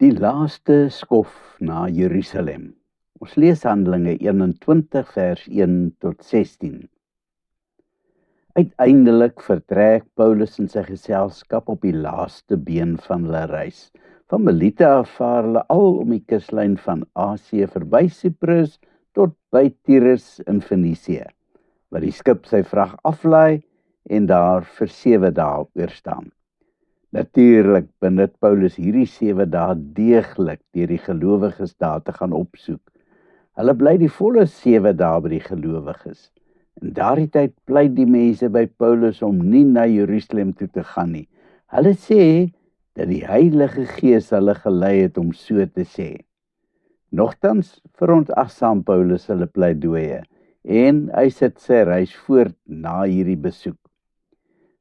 Die laaste skof na Jerusalem. Ons lees Handelinge 21 vers 1 tot 16. Uiteindelik vertrek Paulus en sy geselskap op die laaste been van hulle reis. Van Melite af vaar hulle al om die kuslyn van Asië verby Siprus tot by Tyrus in Fenisië, waar die skip sy vrag aflaai en daar vir 7 dae oorstaan. Natuurlik benut Paulus hierdie 7 dae deeglik deur die gelowiges daar te gaan opsoek. Hulle bly die volle 7 dae by die gelowiges. In daardie tyd pleit die mense by Paulus om nie na Jerusalem toe te gaan nie. Hulle sê dat die Heilige Gees hulle gelei het om so te sê. Nogtans verontagsaam Paulus hulle pleidooie en hy sit sy reis voort na hierdie besoek.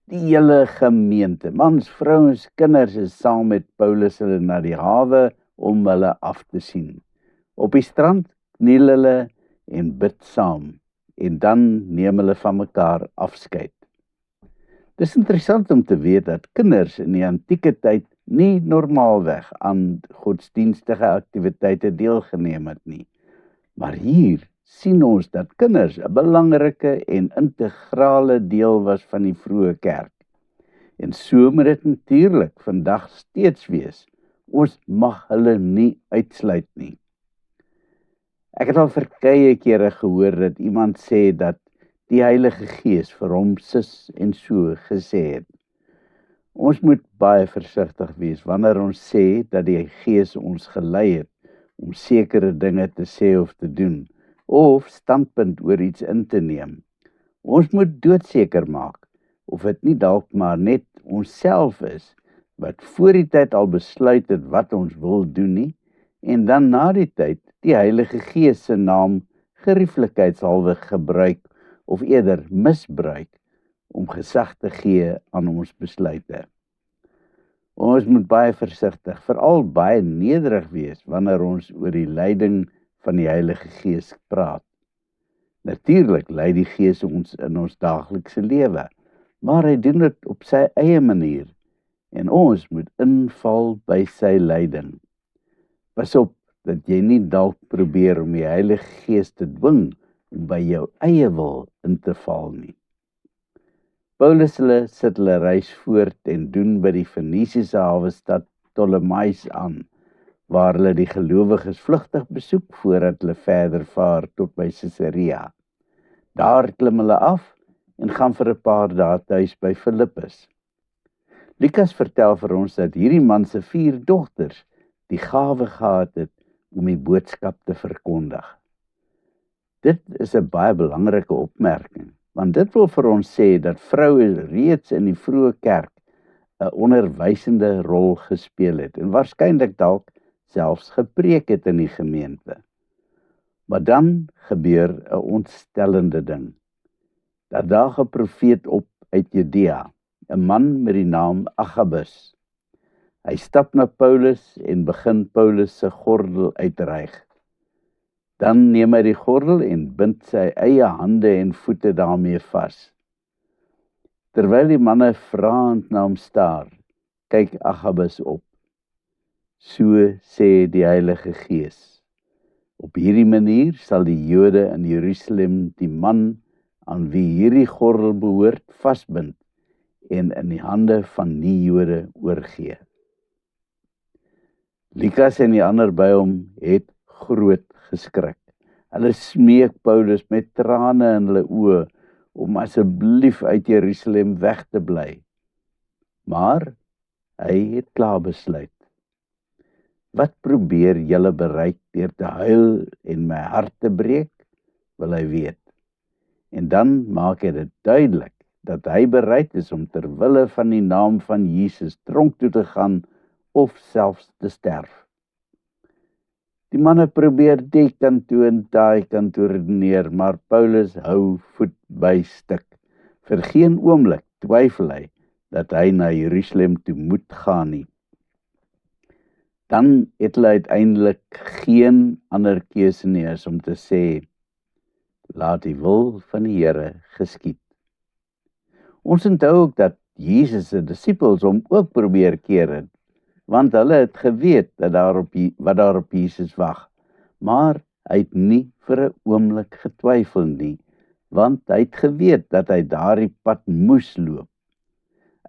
Die hele gemeente, mans, vrouens, kinders is saam met Paulus hulle na die hawe om hulle af te sien. Op die strand kniel hulle en bid saam en dan neem hulle van mekaar afskeid. Dis interessant om te weet dat kinders in die antieke tyd nie normaalweg aan godsdienstige aktiwiteite deelgeneem het nie. Maar hier sien ons dat kinders 'n belangrike en integrale deel was van die vroeë kerk. En so moet dit natuurlik vandag steeds wees. Ons mag hulle nie uitsluit nie. Ek het al verskeie kere gehoor dat iemand sê dat die Heilige Gees vir hom sis en so gesê het. Ons moet baie versigtig wees wanneer ons sê dat die Gees ons gelei het om sekere dinge te sê of te doen, of standpunt oor iets in te neem. Ons moet doodseker maak of dit nie dalk maar net onsself is wat voor die tyd al besluit het wat ons wil doen nie, en dan na die tyd die Heilige Gees se naam gerieflikheidshalwe gebruik of eerder misbruik om gesag te gee aan ons besluite. Ons moet baie versigtig, veral baie nederig wees wanneer ons oor die leiding van die Heilige Gees praat. Natuurlik lei die Gees ons in ons daaglikse lewe, maar hy doen dit op sy eie manier en ons moet inval by sy leiding. Pas op dat jy nie dalk probeer om die Heilige Gees te dwing om by jou eie wil in te val nie. Paulus sit hulle reis voort en doen by die Fenisiese hawestad Ptolemais aan, waar hulle die gelowiges vlugtig besoek voordat hulle verder vaar tot by Caesarea. Daar klim hulle af en gaan vir 'n paar dae tuis by Filippus. Lukas vertel vir ons dat hierdie man se 4 dogters die gawe gehad het om die boodskap te verkondig. Dit is 'n baie belangrike opmerking, want dit wil vir ons sê dat vroue reeds in die vroeë kerk 'n onderwysende rol gespeel het en waarskynlik dalk selfs gepreek het in die gemeente. Maar dan gebeur 'n ontstellende ding. Daar daag 'n profeet op uit Judea, 'n man met die naam Agabus. Hy stap na Paulus en begin Paulus se gordel uitreig. Dan neem hy die gordel en bind sy eie hande en voete daarmee vas. Terwyl die manne vraend na hom staar, kyk Agabus op. So sê die Heilige Gees. Op hierdie manier sal die Jode in Jerusalem die man aan wie hierdie gordel behoort vasbind en in die hande van nie-Jode oorgee. Lukas en die ander by hom het groot geskrik. Hulle smeek Paulus met trane in hulle oë om asseblief uit Jerusalem weg te bly. Maar hy het klaar besluit. Wat probeer julle bereik deur te huil en my hart te breek, wil hy weet. En dan maak hy dit duidelik dat hy bereid is om ter wille van die naam van Jesus tronk toe te gaan of selfs te sterf. Die manne probeer die kant toe en daai kant toe redeneer, maar Paulus hou voet by stuk. Vir geen oomblik twyfel hy dat hy na Jerusalem toe moet gaan nie. Dan het hulle uiteindelik geen ander keuse nie as om te sê, laat die wil van die Here geskied. Ons onthou ook dat Jesus se disippels hom ook probeer keer het, want hulle het geweet dat wat daar op Jesus wag. Maar hy het nie vir 'n oomblik getwyfel nie, want hy het geweet dat hy daardie pad moes loop.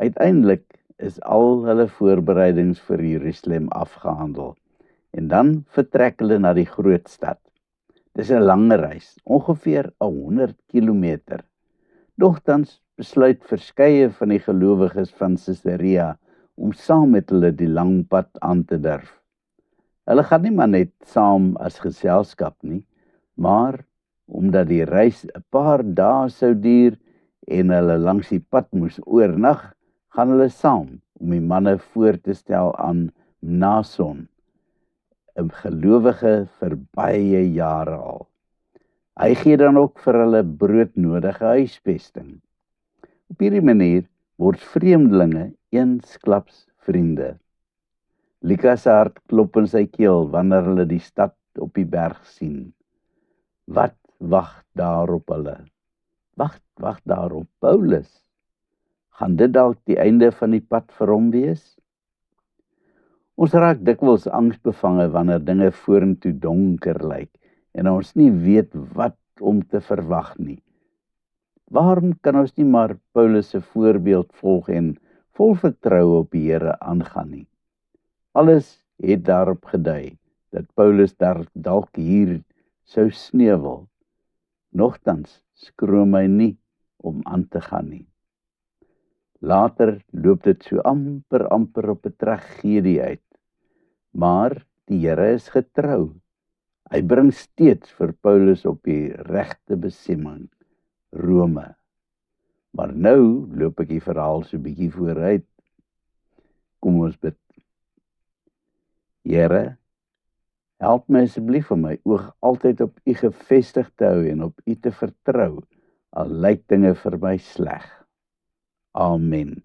Uiteindelik is al hulle voorbereidings vir Jerusalem afgehandel, en dan vertrek hulle na die groot stad. Dis 'n lange reis, ongeveer 100 kilometer. Nogtans besluit verskeie van die gelowiges van Caesarea om saam met hulle die lang pad aan te durf. Hulle gaan nie maar net saam as geselskap nie, maar omdat die reis 'n paar dae sou duur en hulle langs die pad moes oornag, gaan hulle saam om die manne voor te stel aan Mnason, 'n gelowige vir baie jare al. Hy gee dan ook vir hulle broodnodige huisvesting. Op hierdie manier word vreemdelinge eensklaps vriende. Lukas se hart klop in sy keel wanneer hulle die stad op die berg sien. Wat wag daar op hulle? Wag daar op Paulus? Gaan dit dalk die einde van die pad vir hom wees? Ons raak dikwels angsbevange wanneer dinge vorentoe donker lyk en ons nie weet wat om te verwag nie. Waarom kan ons nie maar Paulus se voorbeeld volg en vol vertroue op die Here aangaan nie? Alles het daarop gedui dat Paulus dalk hier sou sneuwel. Nogtans skroom hy nie om aan te gaan nie. Later loop dit so amper op 'n tragedie uit. Maar die Here is getrou. Hy bring steeds vir Paulus op die regte bestemming, Rome. Maar nou loop ek die verhaal so bietjie vooruit. Kom ons bid. Here, help my asseblief om my oog altyd op U gefestig te hou en op U te vertrou, al lyk dinge vir my sleg. Amen.